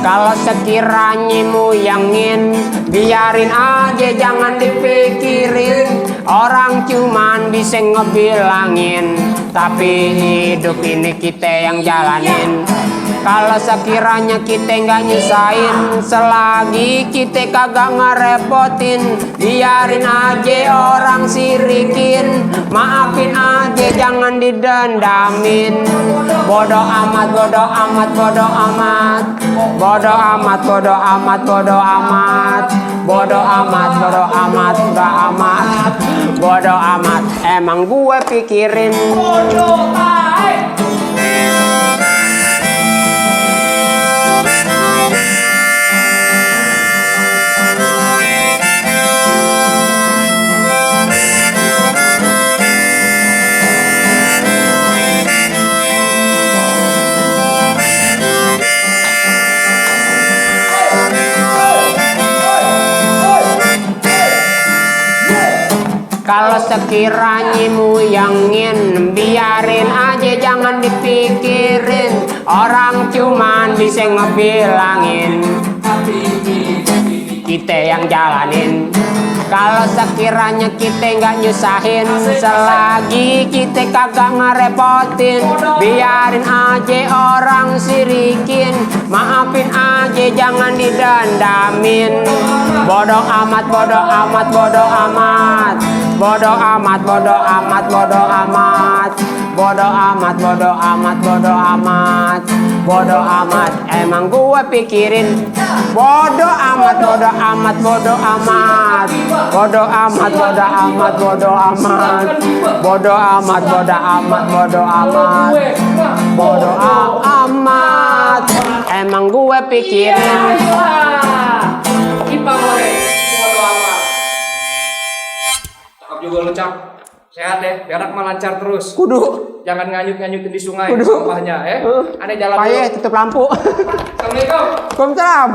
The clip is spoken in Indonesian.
Kalau sekiranya muyangin, biarin aja jangan dipikirin. Orang cuman bisa ngebilangin, tapi hidup ini kita yang jalanin. Kalau sekiranya kita nggak nyusahin, selagi kita kagak ngerepotin, biarin aja orang sirikin, maafin aja jangan didendamin. Bodoh amat, bodoh amat, bodoh amat, bodoh amat, bodoh amat, bodoh amat, bodoh amat, bodoh amat, bodoh amat, bodoh amat. Emang gue pikirin bodoh amat. Kalau sekiranya muyangin, biarin aja jangan dipikirin. Orang cuman bisa ngebilangin, kita yang jalanin. Kalau sekiranya kita nggak nyusahin, selagi kita kagak ngerepotin, biarin aja orang sirikin, maafin aja jangan didendamin. Bodoh amat, bodoh amat, bodoh amat, bodoh amat, bodoh amat, bodoh amat, bodoh amat, bodoh amat, bodoh amat, bodoh amat. Emang gue pikirin bodoh amat, bodoh amat, bodoh amat, bodoh amat, bodoh amat, bodoh amat, bodoh amat, bodoh amat, bodoh amat, bodoh amat. Emang gue pikirin Ipa boleh bodoh amat. Cakep juga lu, Cak. Sehat deh, biar mah lancar terus. kudu Jangan nganyut-nganyutin di sungai Kudu. sampahnya, ya. Aneh jalan paye dulu. tutup lampu. Assalamualaikum. Waalaikumsalam.